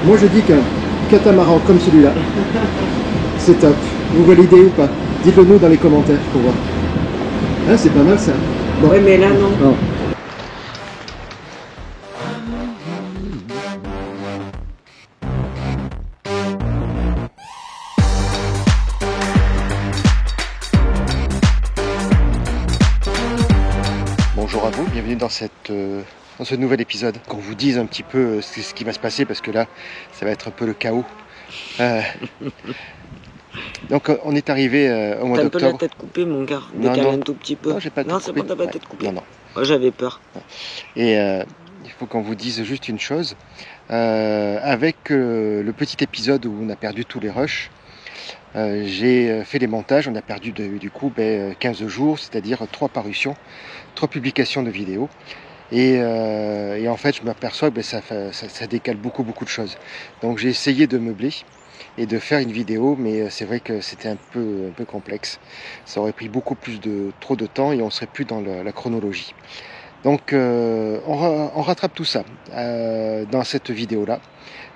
Moi je dis qu'un catamaran comme celui-là, c'est top. Vous validez ou pas? Dites-le nous dans les commentaires pour voir. Ah, c'est pas mal ça. Bon. Ouais, mais là non. Non. Bonjour à vous, bienvenue dans ce nouvel épisode. Qu'on vous dise un petit peu ce qui va se passer parce que là, ça va être un peu le chaos. Donc on est arrivé au mois d'octobre. T'as un peu la tête coupée mon gars, décale un tout petit peu. Non, j'ai pas de non tête c'est coupée. bon, t'as pas la tête coupée. Non, non. Moi j'avais peur. Et il faut qu'on vous dise juste une chose. Avec le petit épisode où on a perdu tous les rushs, j'ai fait les montages, on a perdu du coup 15 jours, c'est-à-dire 3 parutions, 3 publications de vidéos. Et en fait, je m'aperçois que ça décale beaucoup de choses. Donc j'ai essayé de meubler et de faire une vidéo, mais c'est vrai que c'était un peu complexe. Ça aurait pris trop de temps et on serait plus dans la chronologie. Donc on rattrape tout ça dans cette vidéo-là.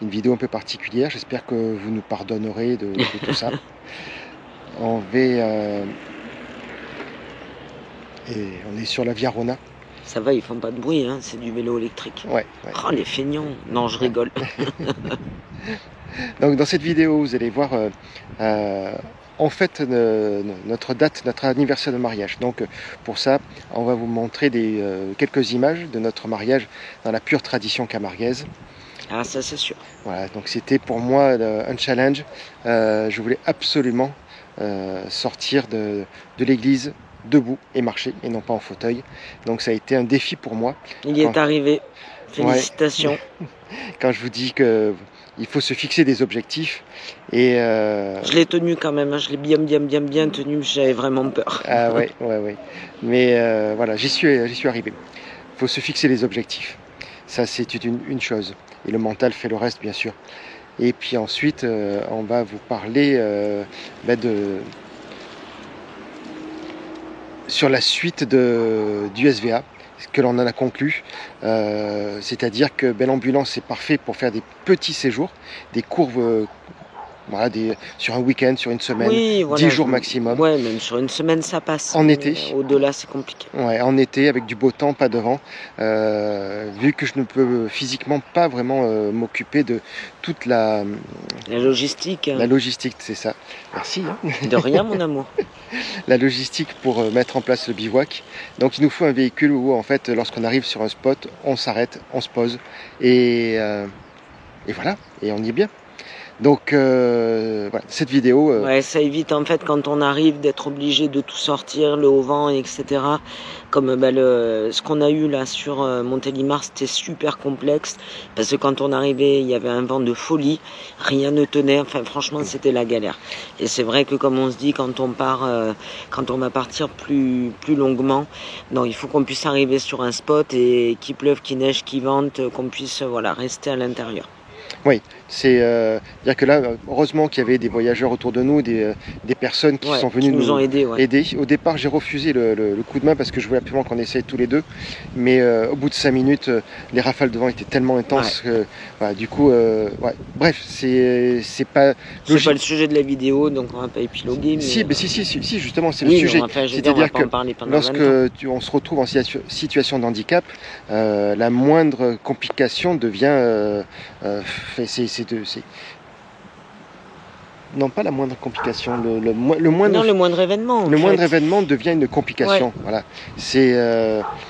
Une vidéo un peu particulière, j'espère que vous nous pardonnerez de tout ça. On est sur la Via Rona. Ça va, ils font pas de bruit, hein, c'est du vélo électrique. Ouais. Oh les feignants. Non, je rigole. Donc dans cette vidéo, vous allez voir en fait notre anniversaire de mariage. Donc pour ça, on va vous montrer quelques images de notre mariage dans la pure tradition camarguaise. Ah ça c'est sûr. Voilà, donc c'était pour moi un challenge. Je voulais absolument sortir de l'église debout et marcher et non pas en fauteuil. Donc ça a été un défi pour moi. Il y est arrivé. Félicitations. Ouais. Quand je vous dis que il faut se fixer des objectifs et je l'ai tenu quand même, hein. Je l'ai bien tenu, j'avais vraiment peur. Ah ouais. Mais voilà, j'y suis arrivé. Il faut se fixer les objectifs. Ça c'est une chose. Et le mental fait le reste bien sûr. Et puis ensuite, on va vous parler sur la suite du SVA, que l'on en a conclu. C'est-à-dire que l'ambulance est parfait pour faire des petits séjours, des courses, sur un week-end, sur une semaine, oui, 10 jours maximum. Ouais, même sur une semaine ça passe. En été. Au-delà c'est compliqué. Ouais, en été avec du beau temps, pas de vent. Vu que je ne peux physiquement pas vraiment m'occuper de toute la logistique. La logistique, c'est ça. Merci. De rien mon amour. La logistique pour mettre en place le bivouac. Donc il nous faut un véhicule où en fait lorsqu'on arrive sur un spot, on s'arrête, on se pose et voilà, et on y est bien. Donc voilà, cette vidéo... Ouais, ça évite en fait quand on arrive d'être obligé de tout sortir, le haut vent, etc. Comme ce qu'on a eu là sur Montélimar, c'était super complexe parce que quand on arrivait, il y avait un vent de folie, rien ne tenait, enfin franchement c'était la galère. Et c'est vrai que comme on se dit quand on part, quand on va partir plus longuement, donc il faut qu'on puisse arriver sur un spot et qu'il pleuve, qu'il neige, qu'il vente, qu'on puisse rester à l'intérieur. Oui, c'est-à-dire que là, heureusement qu'il y avait des voyageurs autour de nous, des personnes qui sont venues nous ont aidés. Au départ, j'ai refusé le coup de main parce que je voulais absolument qu'on essaye tous les deux. Mais au bout de 5 minutes, les rafales de vent étaient tellement intenses que, du coup, bref, c'est pas logique. C'est pas le sujet de la vidéo, donc on va pas épiloguer. Mais... Si, justement, c'est le sujet. C'est-à-dire que lorsque on se retrouve en situation de handicap, la moindre complication devient... non pas la moindre complication, le moindre événement. Le moindre événement devient une complication. Ouais. Voilà. C'est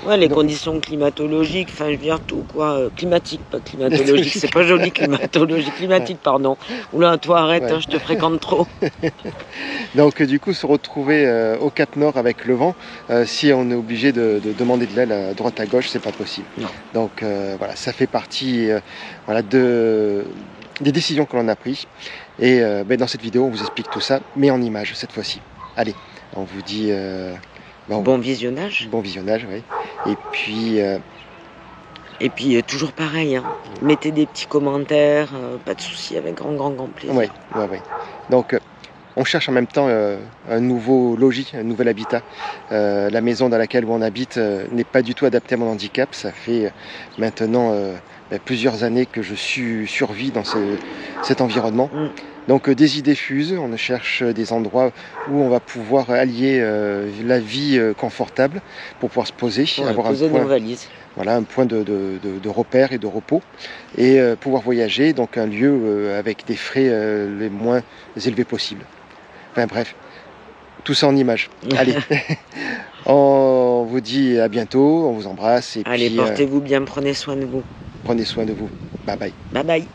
les conditions climatologiques, enfin je veux dire tout quoi, climatique, pas climatologique, c'est pas joli climatologique, climatique pardon. Oula toi arrête, je te fréquente trop. Donc du coup se retrouver au Cap Nord avec le vent, si on est obligé de demander de l'aile à droite à gauche, c'est pas possible. Non. Donc voilà, ça fait partie des décisions que l'on a prises. Et dans cette vidéo, on vous explique tout ça, mais en images cette fois-ci. Allez, on vous dit... bon visionnage. Bon visionnage, oui. Et puis toujours pareil, hein. Mettez des petits commentaires, pas de soucis, avec grand plaisir. Oui. Donc on cherche en même temps un nouveau logis, un nouvel habitat. La maison dans laquelle on habite n'est pas du tout adaptée à mon handicap. Ça fait maintenant plusieurs années que je survis dans cet environnement. Donc des idées fusent, on cherche des endroits où on va pouvoir allier la vie confortable pour pouvoir se poser, avoir un point, voilà, un point de repère et de repos, et pouvoir voyager, donc un lieu avec des frais les moins élevés possibles. Enfin bref, tout ça en images. Allez, on vous dit à bientôt, on vous embrasse. Et allez, puis, portez-vous bien, prenez soin de vous. Prenez soin de vous. Bye bye. Bye bye.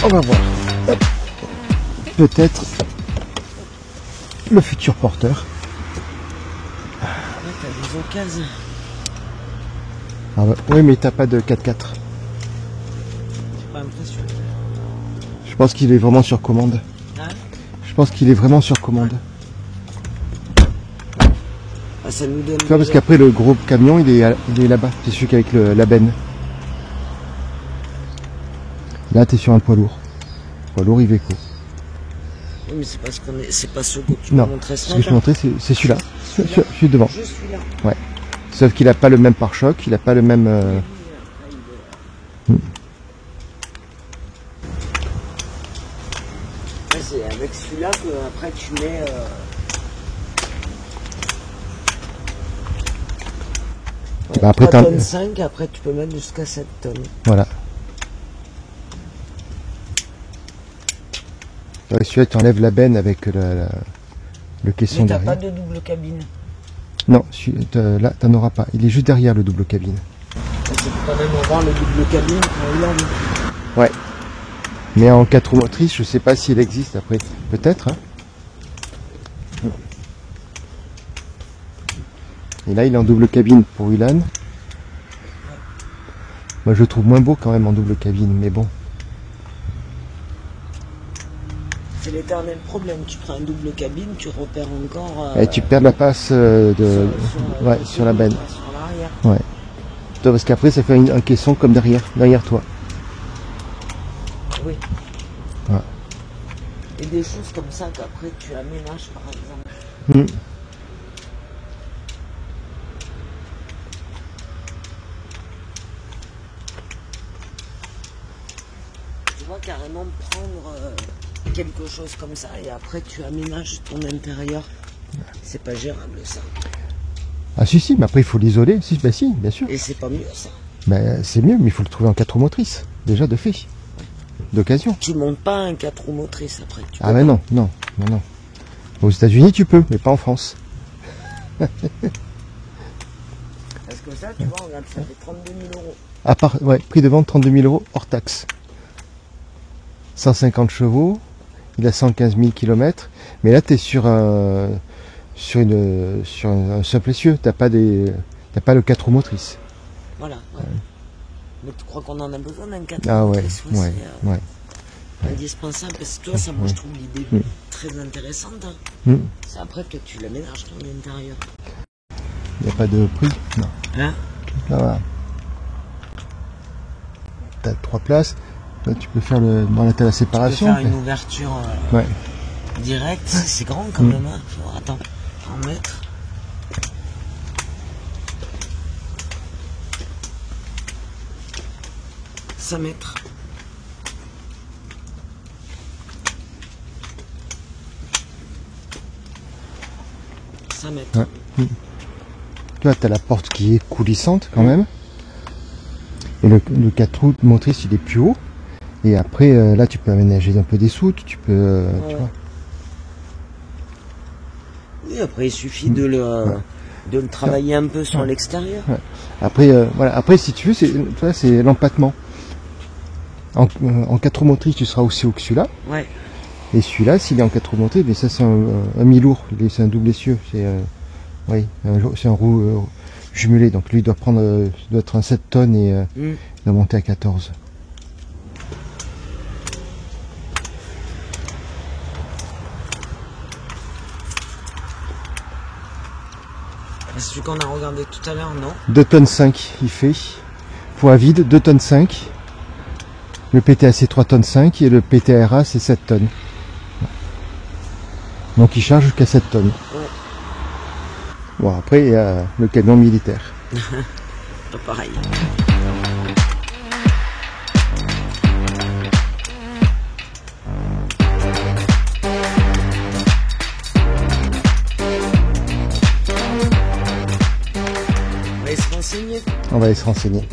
On va voir. Peut-être le futur porteur. Ouais, t'as des occasions. Ah ouais. Oui, mais t'as pas de 4x4. J'ai pas l'impression. Je pense qu'il est vraiment sur commande. Hein? Je pense qu'il est vraiment sur commande. Ah, ça nous donne. Tu vois, parce qu'après le gros camion, il est là-bas. C'est celui qui est avec la benne. Là, t'es sur un poids lourd. Poids lourd Iveco. Oui, mais c'est parce qu'on est. C'est pas ce que tu Non, m'as montré ce que je te montrais, c'est celui-là. Celui devant. Je suis là. Ouais. Sauf qu'il n'a pas le même pare-choc, il n'a pas le même. C'est avec celui-là que après tu mets. Ouais, Bah après, 3 tonnes 5, après tu peux mettre jusqu'à 7 tonnes. Voilà. Ouais, celui-là, tu enlèves la benne avec le caisson Mais t'as derrière. pas de double cabine. Non, là, t'en auras pas. Il est juste derrière le double cabine. C'est quand même avoir le double cabine pour Hollande. Ouais. Mais en 4 roues motrices, je sais pas s'il existe après. Peut-être. Hein. Et là, il est en double cabine pour Ulan. Moi, je le trouve moins beau quand même en double cabine, mais bon. C'est l'éternel problème. Tu prends un double cabine, tu repères encore. Et tu perds la passe sur la benne. Sur l'arrière. Ouais. Parce qu'après, ça fait un caisson comme derrière toi. Oui. Ouais. Et des choses comme ça qu'après tu aménages, par exemple. Tu vois, carrément prendre quelque chose comme ça et après tu aménages ton intérieur. C'est pas gérable, ça. Ah si, mais après il faut l'isoler. Si, bah si, bien sûr. Et c'est pas mieux, ça. Bah, c'est mieux, mais il faut le trouver en 4 roues motrices. Déjà de fait. D'occasion. Tu montes pas un 4 roues motrices après. Ah mais non. Aux États-Unis tu peux, mais pas en France. Parce que ça, tu vois, regarde, ça fait 32 000 euros. À part, ouais, prix de vente 32 000 euros hors taxe. 150 chevaux, il a 115 000 km, mais là tu es sur un simple essieu, t'as pas le 4 roues motrices. Voilà. Ouais. Mais tu crois qu'on en a besoin d'un 4 Ah roues ouais, motrices? ouais. Indispensable, parce que toi, ça, moi, je trouve l'idée très intéressante. C'est après que tu l'aménages ton intérieur. Il n'y a pas de prix? Non. Hein? Là, voilà. T'as 3 places. Là, tu peux faire t'as la séparation. Tu peux faire une ouverture directe. C'est grand quand même. Hein. Attends, 100 mètres. Mètres. Ouais. Tu vois, tu as la porte qui est coulissante quand même. Et le 4 roues motrices, il est plus haut. Et après, là, tu peux aménager un peu des soutes. Tu peux. Tu vois. Oui, après, il suffit de le travailler un peu sur l'extérieur. Ouais. Après, voilà. Après, si tu veux, c'est l'empattement. En 4 roues motrices, tu seras aussi haut que celui-là. Ouais. Et celui-là, s'il est en 4 roues motrices, mais ça c'est un mi-lourd, c'est un double essieu. C'est un roue jumelé, donc lui doit être un 7 tonnes et il doit monter à 14. C'est celui qu'on a regardé tout à l'heure, non? 2 tonnes 5 il fait. Poids vide, 2 tonnes 5. Le PTA c'est 3 tonnes 5 et le PTRA c'est 7 tonnes. Donc il charge jusqu'à 7 tonnes. Ouais. Bon, après il y a le camion militaire. Pas pareil. On va aller se renseigner. On va aller se renseigner.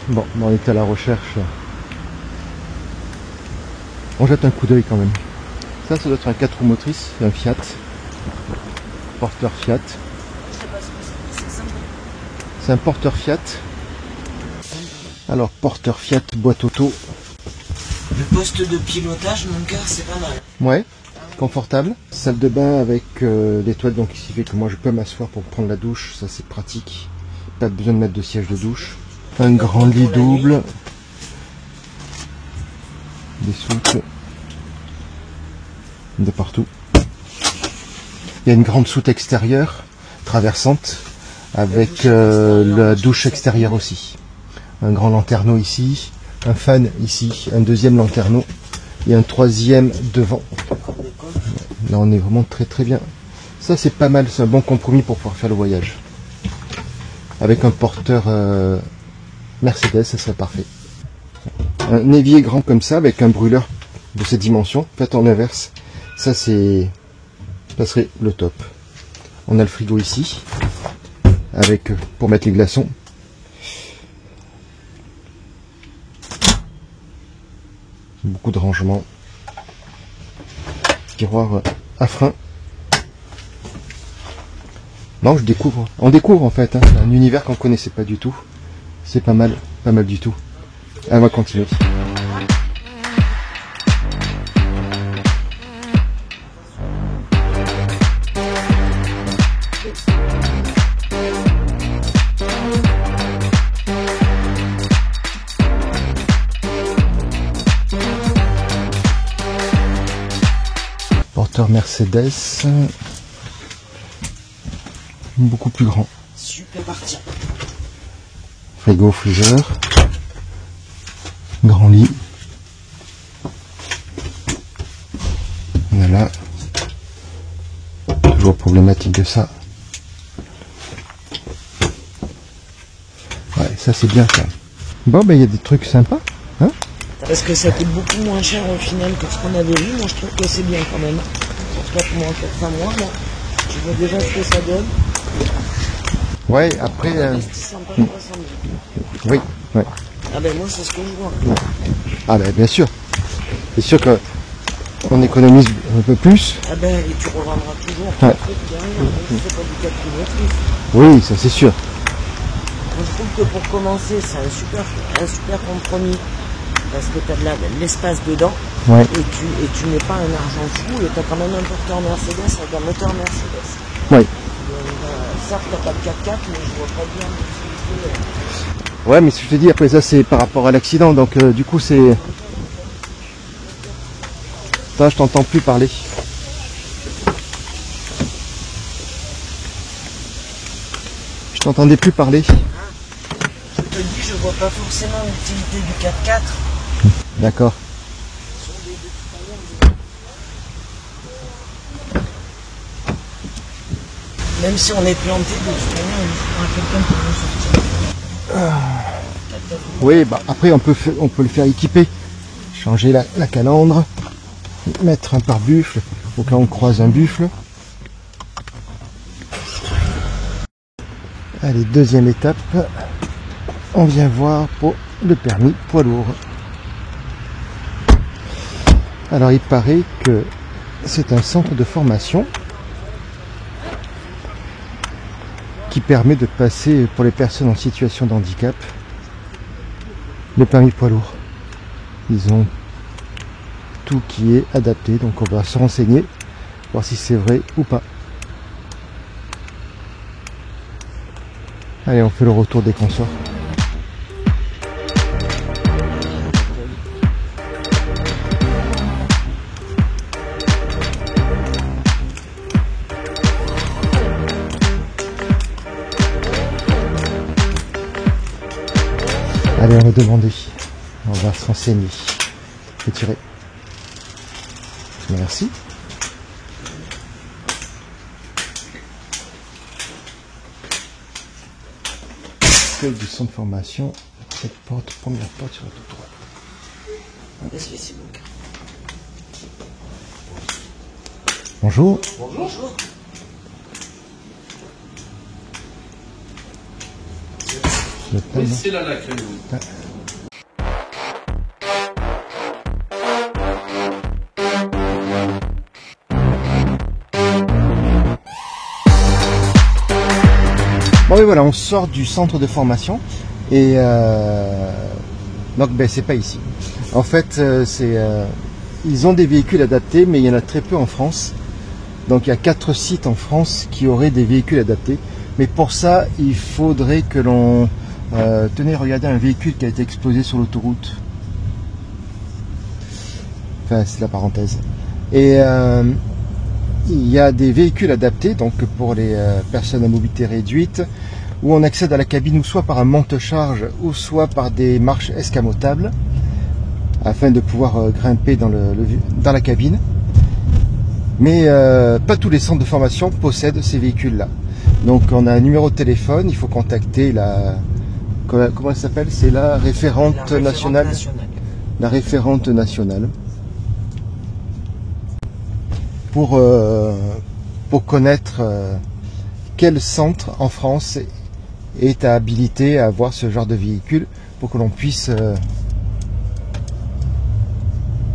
Bon, on est à la recherche. On jette un coup d'œil quand même. Ça doit être un 4 roues motrices, un Fiat. Porteur Fiat. C'est un porteur Fiat. Alors, porteur Fiat, boîte auto. Le poste de pilotage, mon cœur, c'est pas mal. Ouais, confortable. Salle de bain avec les toilettes, donc ici fait que moi je peux m'asseoir pour prendre la douche. Ça c'est pratique. Pas besoin de mettre de siège de douche. Un grand lit double. Des soutes de partout. Il y a une grande soute extérieure traversante avec la douche extérieure aussi. Un grand lanterneau ici, un fan ici, un deuxième lanterneau et un troisième devant. Là on est vraiment très très bien. Ça c'est pas mal, c'est un bon compromis pour pouvoir faire le voyage. Avec un porteur Mercedes, ça serait parfait. Un évier grand comme ça, avec un brûleur de cette dimension, fait en inverse, ça serait le top. On a le frigo ici, avec pour mettre les glaçons. beaucoup de rangements. Tiroir à frein. Non, je découvre. On découvre en fait, hein. C'est un univers qu'on connaissait pas du tout. C'est pas mal du tout. On va continuer. Porteur Mercedes. Beaucoup plus grand. Super parti. Frigo, freezer. Grand lit. Voilà. Toujours problématique de ça. Ouais, ça c'est bien ça. Bon, ben il y a des trucs sympas. Hein, parce que ça coûte beaucoup moins cher au final que ce qu'on avait vu. Moi je trouve que c'est bien quand même. Pour 4 mois, 4 mois, là. Tu vois déjà ce que ça donne. Ouais, après... Oui, ouais. Ah ben moi c'est ce que je vois. Ah ben bien sûr. C'est sûr que on économise un peu plus. Ah ben et tu revendras toujours. Ouais. C'est pas du 4 km. Oui, ça c'est sûr. Je trouve que pour commencer c'est un super compromis. Parce que tu as de l'espace dedans. Ouais. Et tu n'es pas un argent fou et tu as quand même un porteur Mercedes avec un moteur Mercedes. Oui. Certes, tu n'as pas de 4x4, mais je vois pas bien l'utilité. Ouais, mais ce que je te dis, après ça, c'est par rapport à l'accident. Donc, du coup, c'est... Attends, je t'entends plus parler. Je t'entendais plus parler. Je te dis, je vois pas forcément l'utilité du 4x4. D'accord. Même si on est planté, de toute manière, il faudra quelqu'un pour nous sortir. Oui, bah après on peut le faire équiper. Changer la calandre, mettre un pare-buffle au cas où on croise un buffle. Allez, deuxième étape. On vient voir pour le permis poids lourd. Alors il paraît que c'est un centre de formation qui permet de passer pour les personnes en situation de handicap le permis poids lourd. Ils ont tout qui est adapté, donc on va se renseigner, voir si c'est vrai ou pas. Allez, on fait le retour des consorts. Allez, on va demander. On va se renseigner. Retirer. Merci. Accueil du centre de formation. Cette porte, première porte sur la toute droite. Laisse-le, c'est bon. Bonjour. Bonjour. Oui, c'est là l'accueil. Bon et voilà, on sort du centre de formation et donc ben c'est pas ici. En fait, ils ont des véhicules adaptés, mais il y en a très peu en France. Donc il y a 4 sites en France qui auraient des véhicules adaptés. Mais pour ça, il faudrait que l'on tenez, regardez un véhicule qui a été explosé sur l'autoroute. Enfin, c'est la parenthèse. Et il y a des véhicules adaptés, donc pour les personnes à mobilité réduite, où on accède à la cabine ou soit par un monte-charge ou soit par des marches escamotables, afin de pouvoir grimper dans la cabine. Mais pas tous les centres de formation possèdent ces véhicules-là. Donc on a un numéro de téléphone, il faut contacter la... Comment elle s'appelle? C'est la référente nationale. La référente nationale. Pour connaître quel centre en France est habilité à avoir ce genre de véhicule pour que l'on puisse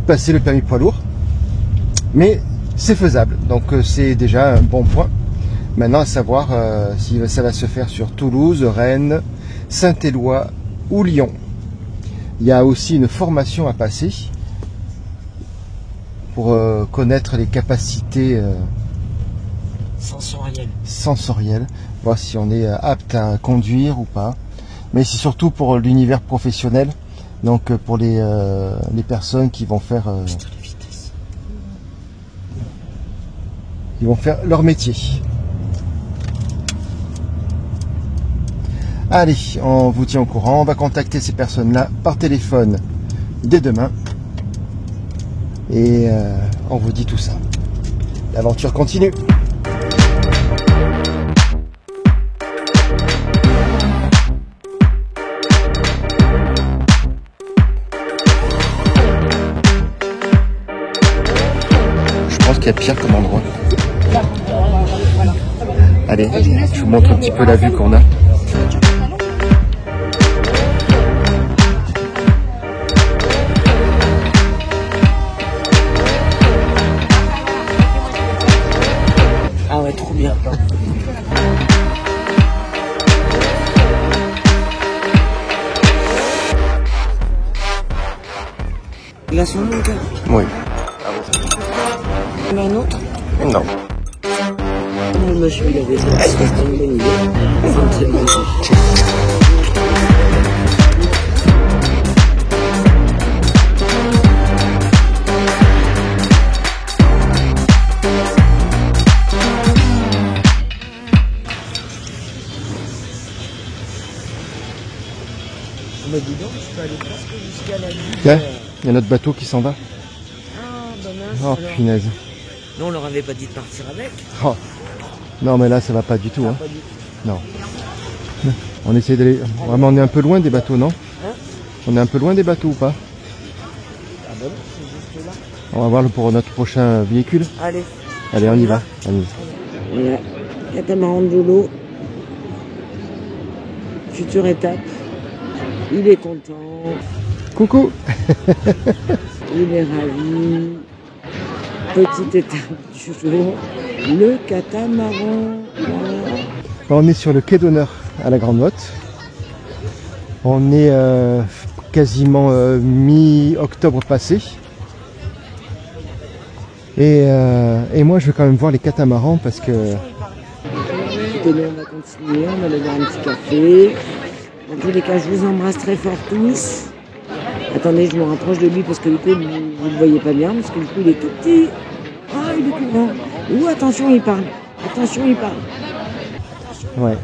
passer le permis poids lourd. Mais c'est faisable, donc c'est déjà un bon point. Maintenant, à savoir si ça va se faire sur Toulouse, Rennes, Saint-Éloi ou Lyon. Il y a aussi une formation à passer pour connaître les capacités sensorielles, voir si on est apte à conduire ou pas. Mais c'est surtout pour l'univers professionnel, donc pour les personnes qui vont faire leur métier. Allez, on vous tient au courant, on va contacter ces personnes-là par téléphone dès demain. Et on vous dit tout ça. L'aventure continue. Je pense qu'il y a pire comme endroit. Allez, je vous montre un petit peu la vue qu'on a. Ah ouais, trop bien. Glaçon, mon gars. Oui. Il y en a un autre? Non. Le monsieur, il avait ça. C'était une bonne idée. C'est une très bonne idée. Bah dis donc, je peux aller presque jusqu'à la ville. Tiens, il y a notre bateau qui s'en va. Ah, bah mince. Oh alors. punaise. Non, on leur avait pas dit de partir avec. Oh. Non mais là ça va pas du tout. Ah, Hein. pas du tout. Non. On essaie d'aller. Vraiment on est un peu loin des bateaux, non? Hein? On est un peu loin des bateaux ou pas? Ah bah non, c'est juste là. On va voir pour notre prochain véhicule. Allez. Allez, on y va. Allez. Voilà, catamaran de Lolo. Future étape. Il est content. Coucou. Il est ravi. Petite étape du jour. Le catamaran. Voilà. On est sur le quai d'honneur à la Grande Motte. On est quasiment mi-octobre passé. Et moi je vais quand même voir les catamarans parce que... Tenez, on va continuer, on va aller boire un petit café. En tous les cas, je vous embrasse très fort tous. Attendez, je me rapproche de lui parce que du coup, vous ne le voyez pas bien, parce que du coup, il est tout petit. Ah, il est tout grand. Ouh, attention, il parle. Attention, il parle. Ouais.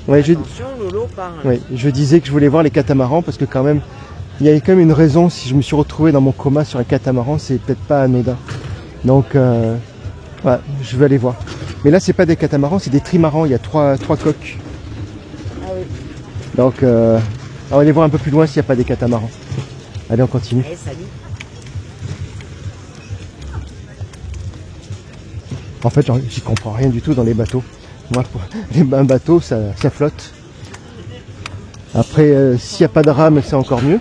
Ouais, Attention, Lolo parle. ouais, je disais que je voulais voir les catamarans parce que quand même, il y avait quand même une raison si je me suis retrouvé dans mon coma sur un catamaran, c'est peut-être pas anodin. Donc, ouais, je vais aller voir. Mais là, c'est pas des catamarans, c'est des trimarans. Il y a trois coques. Ah oui. Donc, on va aller voir un peu plus loin s'il n'y a pas des catamarans. Allez, on continue. Allez, salut. En fait, j'y comprends rien du tout dans les bateaux. Moi, un bateau, ça flotte. Après, s'il n'y a pas de rame, c'est encore mieux.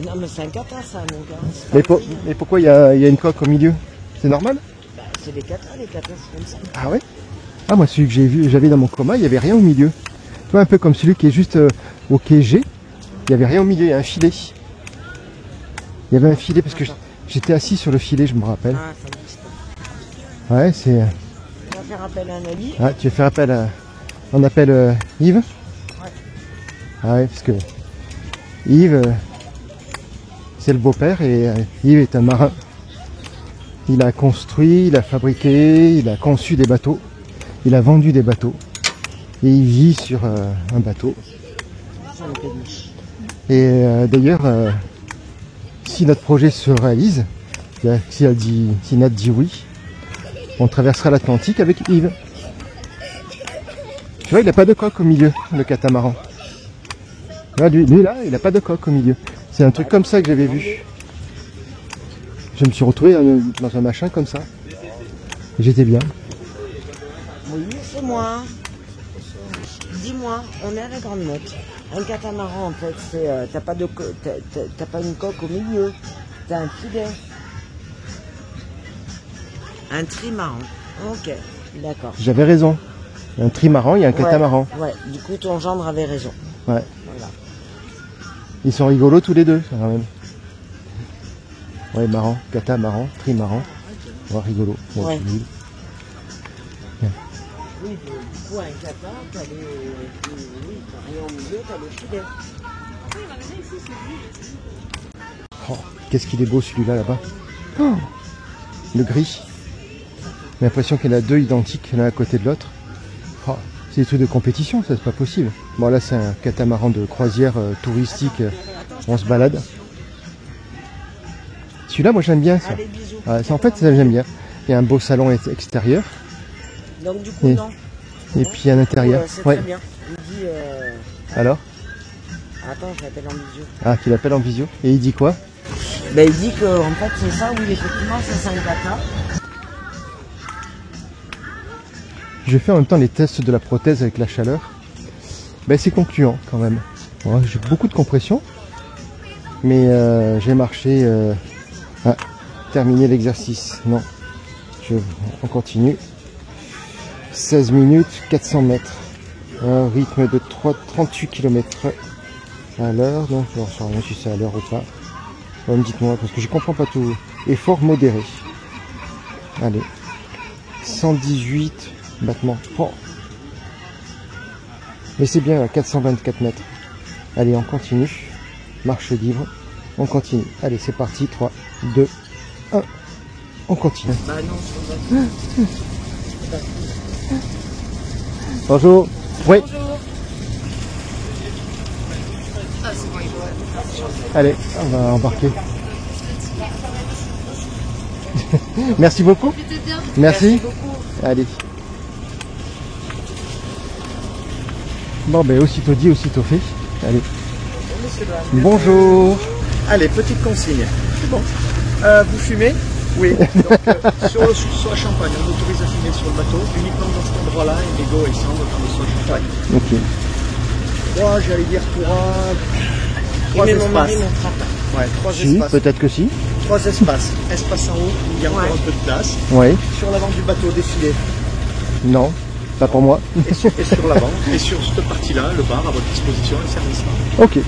Non, mais c'est un cata, ça, mon gars. Mais pourquoi il y a une coque au milieu? C'est normal? Bah, c'est des catas, c'est comme ça. Ah ouais? Ah, moi, celui que j'avais dans mon coma, il n'y avait rien au milieu. Tu vois, un peu comme celui qui est juste au quai G. Il n'y avait rien au milieu, il y a un filet. Il y avait un filet parce que j'étais assis sur le filet, je me rappelle. Ah, ça existe. Ouais, c'est... On va faire appel à un ami. Ah, tu veux faire appel à... On appelle Yves? Ouais. Ah ouais, parce que Yves, c'est le beau-père et Yves est un marin. Il a construit, il a fabriqué, il a conçu des bateaux. Il a vendu des bateaux. Et il vit sur un bateau. Et d'ailleurs, si notre projet se réalise, si Nat dit oui, on traversera l'Atlantique avec Yves. Tu vois, il n'a pas de coque au milieu, le catamaran. Là, lui là, il n'a pas de coque au milieu. C'est un truc comme ça que j'avais vu. Je me suis retrouvé dans un machin comme ça. Et j'étais bien. Oui, c'est moi. Dis-moi, on est à la Grande Motte. Un catamaran, en fait, c'est t'as pas une coque au milieu. T'as un filet. Un trimaran. Ok, d'accord. J'avais raison. Il y a un trimaran, il y a un catamaran. Ouais, du coup ton gendre avait raison. Ouais. Voilà. Ils sont rigolos tous les deux, quand même. Ouais, marrant, catamaran, trimaran. Ouais, rigolo. Bon, Ouais. nul. Oui, du coup un cata, t'as les... Oui, t'as rien au milieu, t'as les filets. Oh, qu'est-ce qu'il est beau celui-là, là-bas. Oh, le gris. J'ai l'impression qu'il y en a deux identiques, l'un à côté de l'autre. Oh, c'est des trucs de compétition, ça, c'est pas possible. Bon, là, c'est un catamaran de croisière touristique. On se balade. Celui-là, moi, j'aime bien ça. Allez, bisous. Ah, ça, en fait, ça, j'aime bien. Il y a un beau salon extérieur. Donc du coup, Et- non. Et puis à l'intérieur. C'est Ouais. très bien. Il dit... Alors? Attends, je l'appelle en visio. Ah, tu l'appelles en visio. Et il dit quoi? Ben, il dit que en fait c'est ça, oui, effectivement, ça c'est un cata. Je fais en même temps les tests de la prothèse avec la chaleur. Ben, c'est concluant quand même. Ouais, j'ai beaucoup de compression. Mais j'ai marché... Ah, terminé l'exercice. Non. On continue. 16 minutes, 400 mètres. Un rythme de 38 km à l'heure. Donc, je ne sais rien si c'est à l'heure ou pas. Ouais, dites-moi, parce que je comprends pas tout. Effort modéré. Allez. 118 battements. Oh. Mais c'est bien, à 424 mètres. Allez, on continue. Marche libre. On continue. Allez, c'est parti. 3, 2, 1. On continue. Bah non, Bonjour. Oui. Allez, on va embarquer. Merci beaucoup. Merci. Allez. Bon, ben, aussitôt dit, aussitôt fait. Allez. Bonjour. Allez, petite consigne. C'est bon. Vous fumez? Oui. Donc, sur la Champagne, on autorise à fumer sur le bateau, uniquement dans cet endroit-là, et les go, ils s'en vont dans le sur la Champagne. Ok. Trois, j'allais dire, trois mais mon mari espaces. m'en frappe. Ouais, trois Si, espaces. peut-être que si. Trois espaces. Espace en haut, où il y a encore Ouais. un peu de place. Oui. Sur l'avant du bateau, défilé. Non, pas pour moi. Et sur l'avant. Et sur cette partie-là, le bar à votre disposition, le service bar. Ok.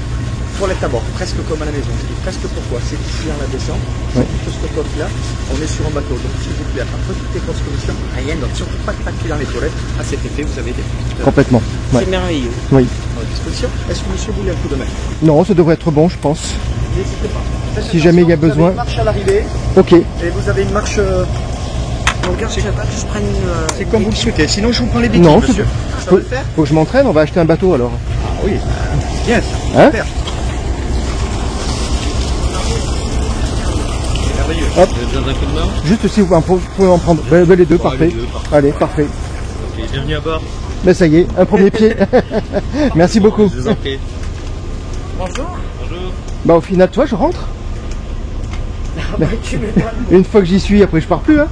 Toilette à bord, presque comme à la maison. Je dis presque pourquoi? C'est ici en la descente, Ouais. tout ce côté-là, on est sur un bateau. Donc s'il vous plaît, après toutes les conditions, rien, donc surtout pas de papier dans les toilettes. À cet effet, vous avez des Complètement. Ouais. C'est merveilleux. Oui. à votre disposition. Est-ce que monsieur voulait un coup de main? Non, ça devrait être bon, je pense. N'hésitez pas. Faites Si jamais il y a attention, besoin. Vous avez une marche à l'arrivée Ok. et vous avez une marche. Regarde, je sais pas que je prenne une... C'est comme vous le souhaitez. Sinon, je vous prends les béquilles, Non, monsieur. Ça faut, va le faire? faut que je m'entraîne, on va acheter un bateau alors. Ah oui. Bien, ça Hein? va le faire. Merveilleux. Hop. Vous avez besoin d'un coup de main? Juste si vous pouvez en prendre. Ben, les deux, Ouais, parfait. les deux, parfait. Allez, parfait. Ok, bienvenue à bord. Ben ça y est, un premier pied. Merci beaucoup. Je vous en prie. Bonjour. Bonjour. Bah au final, toi, je rentre. Tu m'étonnes. Une fois que j'y suis, après je pars plus. Hein.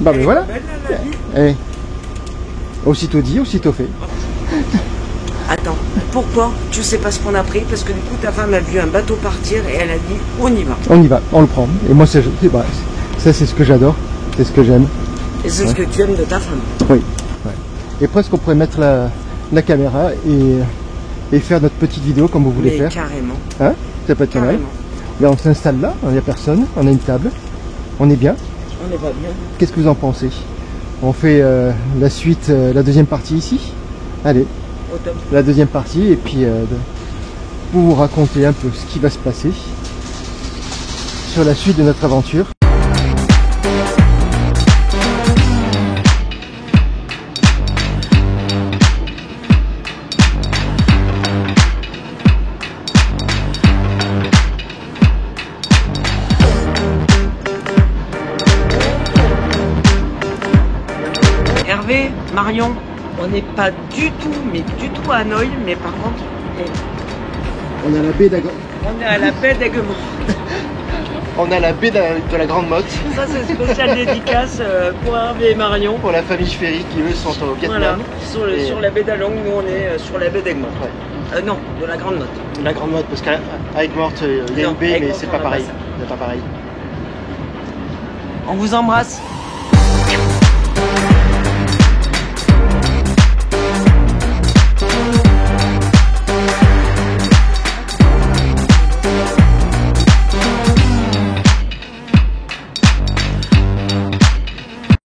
Bah mais voilà. Eh. Aussitôt dit, aussitôt fait. Attends, pourquoi tu sais pas ce qu'on a pris? Parce que du coup ta femme a vu un bateau partir et elle a dit on y va. On y va, on le prend. Et moi, bah, ça c'est ce que j'adore, c'est ce que j'aime. Et c'est ce que tu aimes de ta femme. Oui. Ouais. Et presque on pourrait mettre la caméra et faire notre petite vidéo comme vous voulez Mais faire. carrément. Hein? Ça peut être pas mal. Carrément. Là, on s'installe là, il n'y a personne, on a une table, on est bien. On est pas bien. Qu'est-ce que vous en pensez? On fait la suite, la deuxième partie ici? Allez, Au top. la deuxième partie, et puis vous raconter un peu ce qui va se passer sur la suite de notre aventure. Hervé, Marion, on n'est pas du tout, mais du tout à Hanoï, mais par contre, On a la baie d'Agon. on est à la baie d'Aiguemont. On a la baie de la Grande Motte Ça, c'est spécial dédicace pour Hervé et Marion. pour la famille Ferry qui eux sont au Voilà, Vietnam. Et- sur la baie d'Along, nous on est sur la baie d'Egmont. Ouais. Non, de la Grande Motte. La Grande Motte, parce qu'à Aigues-Mortes, il y a Non, une baie, mais Aigues-Mortes, c'est on pas a pareil. pas ça. C'est pas pareil. On vous embrasse.